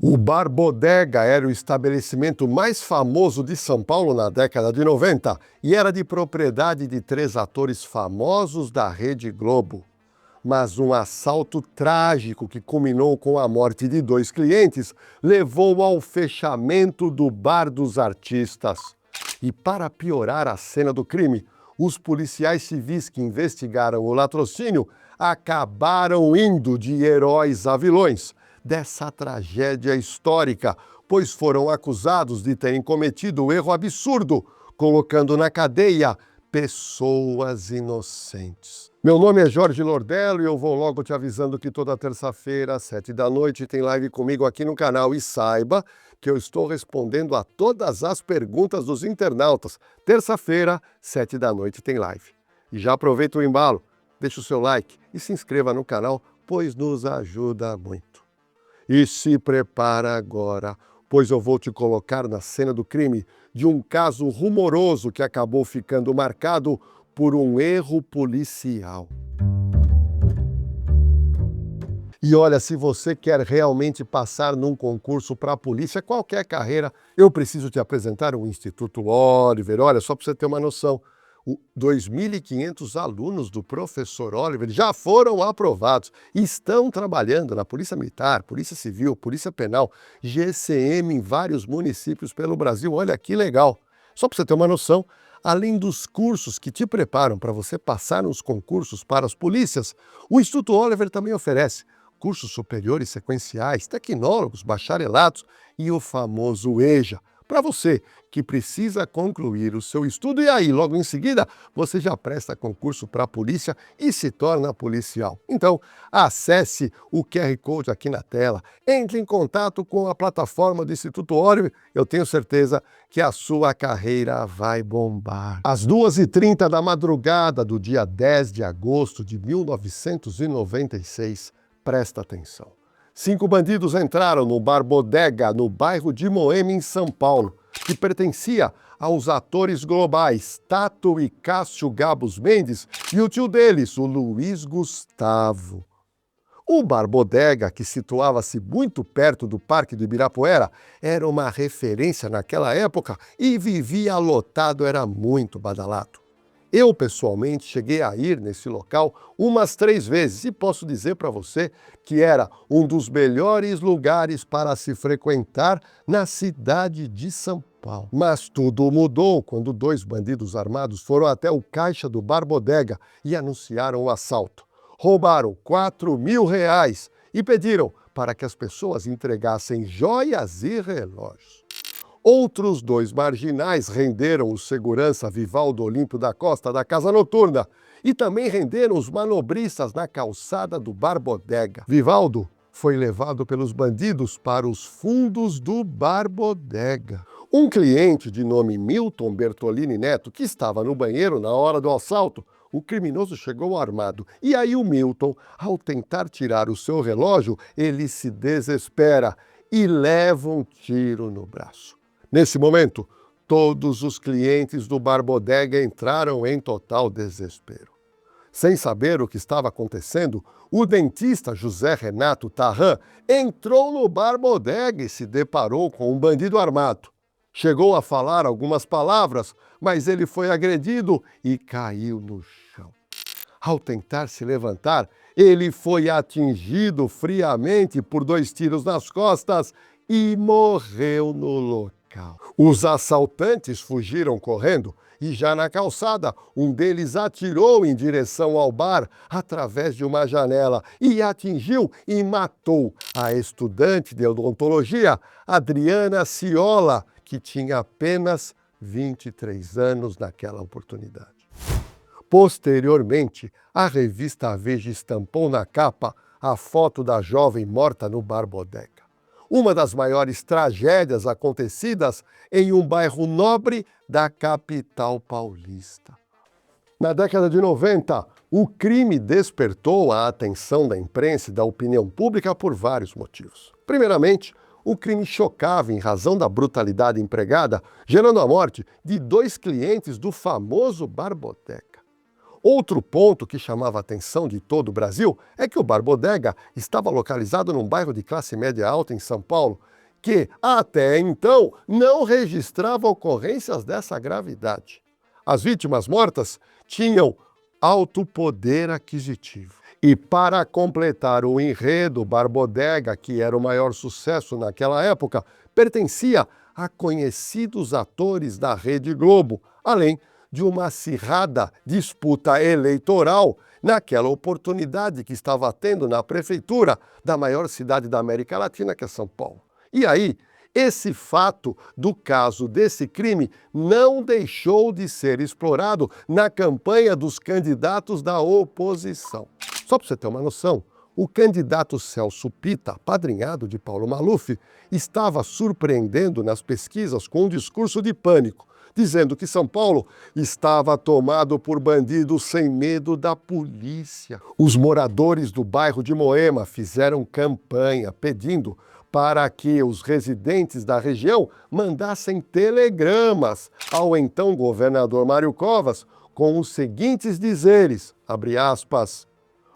O Bar Bodega era o estabelecimento mais famoso de São Paulo na década de 90 e era de propriedade de 3 atores famosos da Rede Globo. Mas um assalto trágico que culminou com a morte de 2 clientes levou ao fechamento do Bar dos Artistas. E para piorar a cena do crime, os policiais civis que investigaram o latrocínio acabaram indo de heróis a vilões dessa tragédia histórica, pois foram acusados de terem cometido o erro absurdo, colocando na cadeia pessoas inocentes. Meu nome é Jorge Lordello e eu vou logo te avisando que toda terça-feira, às 7 da noite, tem live comigo aqui no canal. E saiba que eu estou respondendo a todas as perguntas dos internautas. Terça-feira, 7 da noite, tem live. E já aproveita o embalo, deixa o seu like e se inscreva no canal, pois nos ajuda muito. E se prepara agora, pois eu vou te colocar na cena do crime de um caso rumoroso que acabou ficando marcado por um erro policial. E olha, se você quer realmente passar num concurso para a polícia, qualquer carreira, eu preciso te apresentar o Instituto Oliver. Olha, só para você ter uma noção, 2.500 alunos do professor Oliver já foram aprovados e estão trabalhando na Polícia Militar, Polícia Civil, Polícia Penal, GCM em vários municípios pelo Brasil. Olha que legal! Só para você ter uma noção, além dos cursos que te preparam para você passar nos concursos para as polícias, o Instituto Oliver também oferece cursos superiores sequenciais, tecnólogos, bacharelados e o famoso EJA. Para você que precisa concluir o seu estudo e aí, logo em seguida, você já presta concurso para a polícia e se torna policial. Então, acesse o QR Code aqui na tela, entre em contato com a plataforma do Instituto Oliver, eu tenho certeza que a sua carreira vai bombar. Às 2h30 da madrugada do dia 10 de agosto de 1996, presta atenção. 5 bandidos entraram no Bar Bodega, no bairro de Moema, em São Paulo, que pertencia aos atores globais Tato e Cássio Gabos Mendes e o tio deles, o Luiz Gustavo. O Bar Bodega, que situava-se muito perto do Parque do Ibirapuera, era uma referência naquela época e vivia lotado, era muito badalado. Eu, pessoalmente, cheguei a ir nesse local umas 3 vezes e posso dizer para você que era um dos melhores lugares para se frequentar na cidade de São Paulo. Mas tudo mudou quando 2 bandidos armados foram até o caixa do Bar Bodega e anunciaram o assalto. Roubaram R$4.000 e pediram para que as pessoas entregassem joias e relógios. Outros 2 marginais renderam o segurança Vivaldo Olímpio da Costa da Casa Noturna e também renderam os manobristas na calçada do Bar Bodega. Vivaldo foi levado pelos bandidos para os fundos do Bar Bodega. Um cliente de nome Milton Bertolini Neto, que estava no banheiro na hora do assalto, o criminoso chegou armado. E aí o Milton, ao tentar tirar o seu relógio, ele se desespera e leva um tiro no braço. Nesse momento, todos os clientes do Bar Bodega entraram em total desespero. Sem saber o que estava acontecendo, o dentista José Renato Tarran entrou no Bar Bodega e se deparou com um bandido armado. Chegou a falar algumas palavras, mas ele foi agredido e caiu no chão. Ao tentar se levantar, ele foi atingido friamente por 2 tiros nas costas e morreu no local. Os assaltantes fugiram correndo e já na calçada, um deles atirou em direção ao bar através de uma janela e atingiu e matou a estudante de odontologia Adriana Ciola, que tinha apenas 23 anos naquela oportunidade. Posteriormente, a revista Veja estampou na capa a foto da jovem morta no Bar Bodega. Uma das maiores tragédias acontecidas em um bairro nobre da capital paulista. Na década de 90, o crime despertou a atenção da imprensa e da opinião pública por vários motivos. Primeiramente, o crime chocava em razão da brutalidade empregada, gerando a morte de 2 clientes do famoso Bar Bodega. Outro ponto que chamava a atenção de todo o Brasil é que o Bar Bodega estava localizado num bairro de classe média alta em São Paulo, que até então não registrava ocorrências dessa gravidade. As vítimas mortas tinham alto poder aquisitivo. E para completar o enredo, Bar Bodega, que era o maior sucesso naquela época, pertencia a conhecidos atores da Rede Globo, além de uma acirrada disputa eleitoral naquela oportunidade que estava tendo na prefeitura da maior cidade da América Latina, que é São Paulo. E aí, esse fato do caso desse crime não deixou de ser explorado na campanha dos candidatos da oposição. Só para você ter uma noção, o candidato Celso Pitta, apadrinhado de Paulo Maluf, estava surpreendendo nas pesquisas com um discurso de pânico, dizendo que São Paulo estava tomado por bandidos sem medo da polícia. Os moradores do bairro de Moema fizeram campanha pedindo para que os residentes da região mandassem telegramas ao então governador Mário Covas com os seguintes dizeres, abre aspas,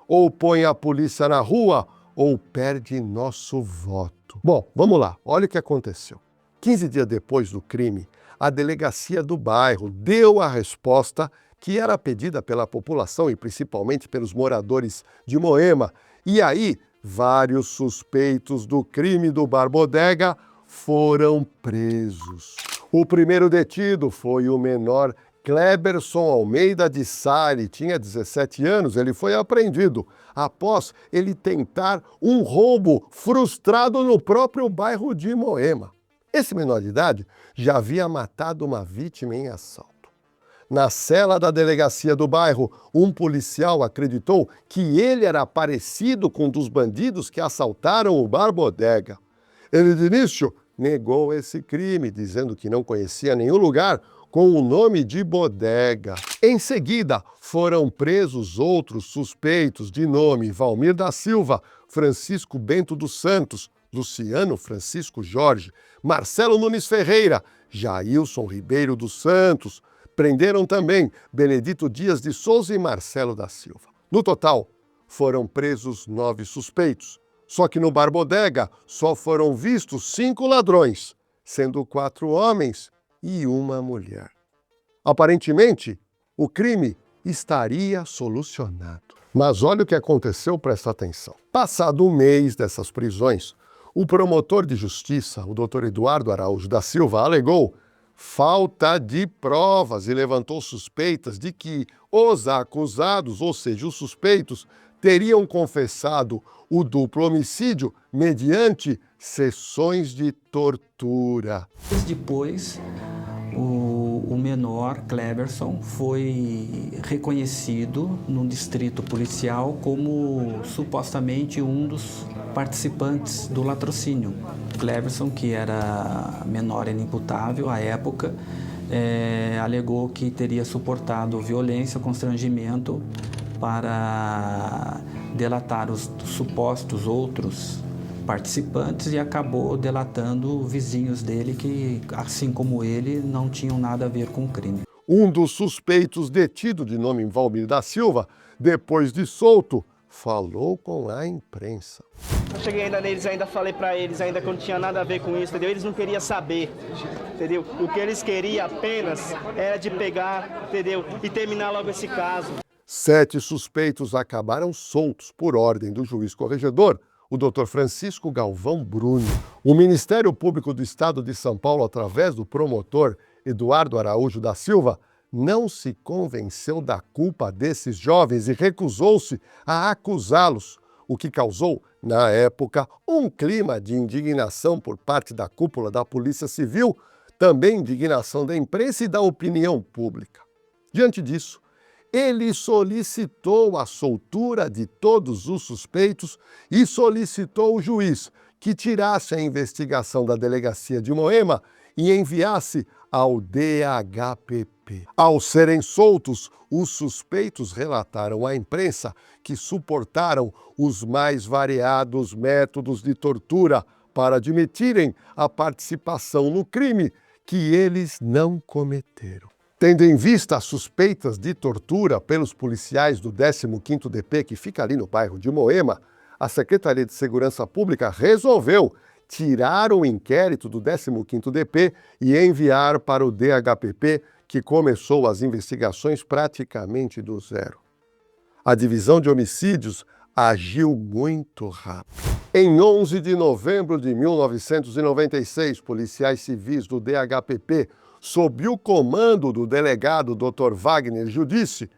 ou põe a polícia na rua ou perde nosso voto. Bom, vamos lá, olha o que aconteceu. 15 dias depois do crime, a delegacia do bairro deu a resposta que era pedida pela população e principalmente pelos moradores de Moema. E aí, vários suspeitos do crime do Bar Bodega foram presos. O primeiro detido foi o menor Cleberson Almeida de Sá, ele tinha 17 anos, ele foi apreendido após ele tentar um roubo frustrado no próprio bairro de Moema. Esse menor de idade já havia matado uma vítima em assalto. Na cela da delegacia do bairro, um policial acreditou que ele era parecido com um dos bandidos que assaltaram o Bar Bodega. Ele, de início, negou esse crime, dizendo que não conhecia nenhum lugar com o nome de Bodega. Em seguida, foram presos outros suspeitos de nome Valmir da Silva, Francisco Bento dos Santos, Luciano Francisco Jorge, Marcelo Nunes Ferreira, Jailson Ribeiro dos Santos. Prenderam também Benedito Dias de Souza e Marcelo da Silva. No total, foram presos 9 suspeitos. Só que no Bar Bodega só foram vistos 5 ladrões, sendo 4 homens e uma mulher. Aparentemente, o crime estaria solucionado. Mas olha o que aconteceu, presta atenção. Passado um mês dessas prisões, o promotor de justiça, o Dr. Eduardo Araújo da Silva, alegou falta de provas e levantou suspeitas de que os acusados, ou seja, os suspeitos, teriam confessado o duplo homicídio mediante sessões de tortura. Depois, o menor, Cleberson, foi reconhecido no distrito policial como supostamente um dos participantes do latrocínio. Cleberson, que era menor e inimputável à época, alegou que teria suportado violência, constrangimento para delatar os supostos outros participantes e acabou delatando vizinhos dele que, assim como ele, não tinham nada a ver com o crime. Um dos suspeitos detido de nome Valmir da Silva, depois de solto, falou com a imprensa. Eu cheguei ainda neles, ainda falei para eles, ainda que eu não tinha nada a ver com isso, entendeu? Eles não queriam saber, entendeu? O que eles queriam apenas era de pegar, entendeu? E terminar logo esse caso. 7 suspeitos acabaram soltos por ordem do juiz corregedor, o Dr. Francisco Galvão Bruno. O Ministério Público do Estado de São Paulo, através do promotor Eduardo Araújo da Silva, não se convenceu da culpa desses jovens e recusou-se a acusá-los, o que causou, na época, um clima de indignação por parte da cúpula da Polícia Civil, também indignação da imprensa e da opinião pública. Diante disso, ele solicitou a soltura de todos os suspeitos e solicitou ao juiz que tirasse a investigação da delegacia de Moema e enviasse ao DHPP. Ao serem soltos, os suspeitos relataram à imprensa que suportaram os mais variados métodos de tortura para admitirem a participação no crime que eles não cometeram. Tendo em vista as suspeitas de tortura pelos policiais do 15º DP, que fica ali no bairro de Moema, a Secretaria de Segurança Pública resolveu tirar o inquérito do 15º DP e enviar para o DHPP, que começou as investigações praticamente do zero. A Divisão de Homicídios agiu muito rápido. Em 11 de novembro de 1996, policiais civis do DHPP, sob o comando do delegado Dr. Wagner Judice,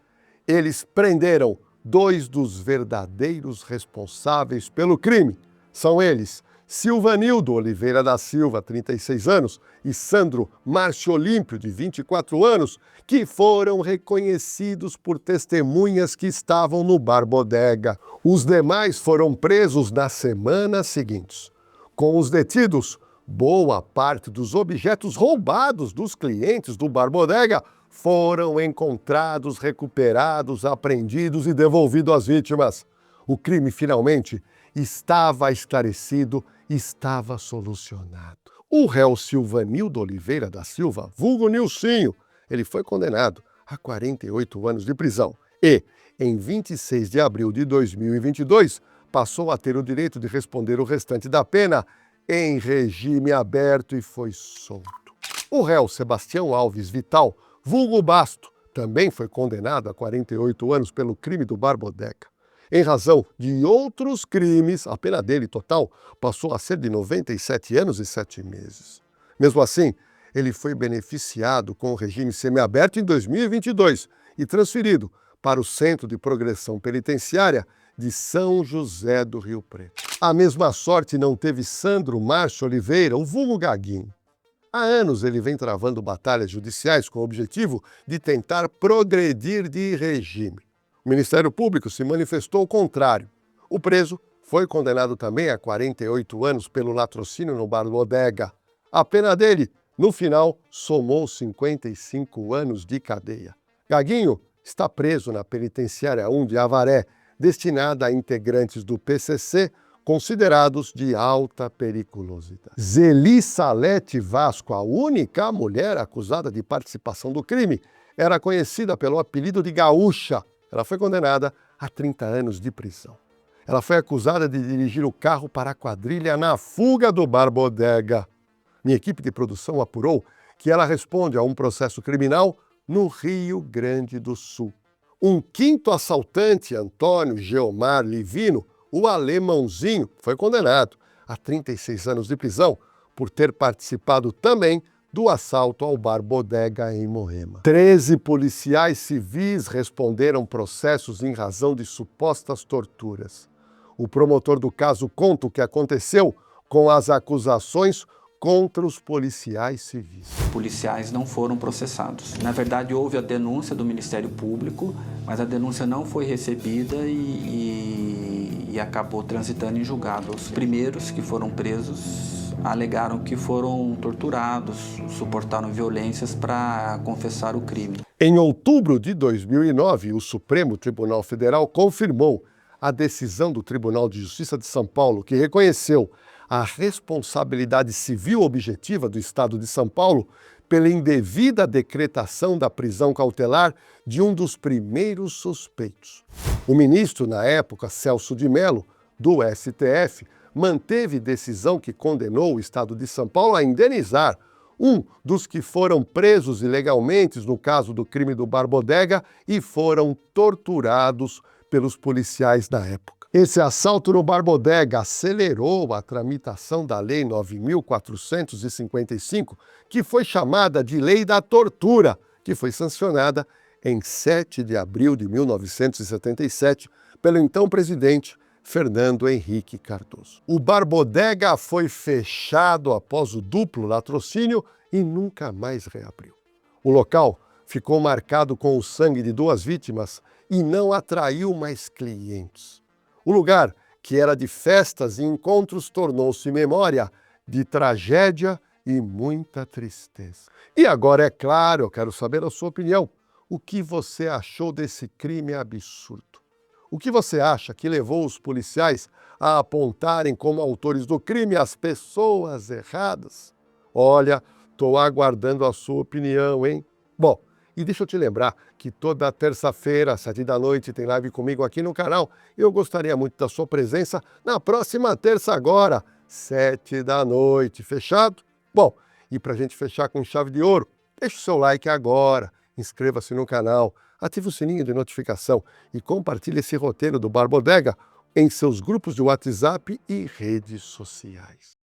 eles prenderam 2 dos verdadeiros responsáveis pelo crime. São eles Silvanildo Oliveira da Silva, 36 anos, e Sandro Márcio Olímpio, de 24 anos, que foram reconhecidos por testemunhas que estavam no Bar Bodega. Os demais foram presos nas semanas seguintes. Com os detidos, boa parte dos objetos roubados dos clientes do Bar Bodega foram encontrados, recuperados, apreendidos e devolvidos às vítimas. O crime finalmente estava esclarecido, estava solucionado. O réu Silvanildo Oliveira da Silva, vulgo Nilcinho, ele foi condenado a 48 anos de prisão e, em 26 de abril de 2022, passou a ter o direito de responder o restante da pena em regime aberto e foi solto. O réu Sebastião Alves Vital, vulgo Basto, também foi condenado a 48 anos pelo crime do Bar Bodega. Em razão de outros crimes, a pena dele total passou a ser de 97 anos e 7 meses. Mesmo assim, ele foi beneficiado com o regime semiaberto em 2022 e transferido para o Centro de Progressão Penitenciária de São José do Rio Preto. A mesma sorte não teve Sandro Márcio Oliveira, o vulgo Gaguinho. Há anos ele vem travando batalhas judiciais com o objetivo de tentar progredir de regime. O Ministério Público se manifestou ao contrário. O preso foi condenado também a 48 anos pelo latrocínio no Bar Bodega. A pena dele, no final, somou 55 anos de cadeia. Gaguinho está preso na Penitenciária 1 de Avaré, destinada a integrantes do PCC, considerados de alta periculosidade. Zeli Salete Vasco, a única mulher acusada de participação do crime, era conhecida pelo apelido de Gaúcha. Ela foi condenada a 30 anos de prisão. Ela foi acusada de dirigir o carro para a quadrilha na fuga do Bar Bodega. Minha equipe de produção apurou que ela responde a um processo criminal no Rio Grande do Sul. Um quinto assaltante, Antônio Geomar Livino, o Alemãozinho, foi condenado a 36 anos de prisão por ter participado também do assalto ao Bar Bodega em Moema. 13 policiais civis responderam processos em razão de supostas torturas. O promotor do caso conta o que aconteceu com as acusações contra os policiais civis. Os policiais não foram processados. Na verdade, houve a denúncia do Ministério Público, mas a denúncia não foi recebida e acabou transitando em julgado. Os primeiros que foram presos alegaram que foram torturados, suportaram violências para confessar o crime. Em outubro de 2009, o Supremo Tribunal Federal confirmou a decisão do Tribunal de Justiça de São Paulo, que reconheceu a responsabilidade civil objetiva do Estado de São Paulo pela indevida decretação da prisão cautelar de um dos primeiros suspeitos. O ministro, na época, Celso de Mello, do STF, manteve decisão que condenou o Estado de São Paulo a indenizar um dos que foram presos ilegalmente no caso do crime do Bar Bodega e foram torturados pelos policiais da época. Esse assalto no Bar Bodega acelerou a tramitação da Lei 9.455, que foi chamada de Lei da Tortura, que foi sancionada em 7 de abril de 1977 pelo então presidente Fernando Henrique Cardoso. O Bar Bodega foi fechado após o duplo latrocínio e nunca mais reabriu. O local ficou marcado com o sangue de 2 vítimas e não atraiu mais clientes. O lugar, que era de festas e encontros, tornou-se memória de tragédia e muita tristeza. E agora, é claro, eu quero saber a sua opinião. O que você achou desse crime absurdo? O que você acha que levou os policiais a apontarem como autores do crime as pessoas erradas? Olha, estou aguardando a sua opinião, hein? Bom, E deixa eu te lembrar que toda terça-feira, às 7 da noite, tem live comigo aqui no canal. Eu gostaria muito da sua presença na próxima terça agora, 7 da noite. Fechado? Bom, e para a gente fechar com chave de ouro, deixa o seu like agora, inscreva-se no canal, ative o sininho de notificação e compartilhe esse roteiro do Bar Bodega em seus grupos de WhatsApp e redes sociais.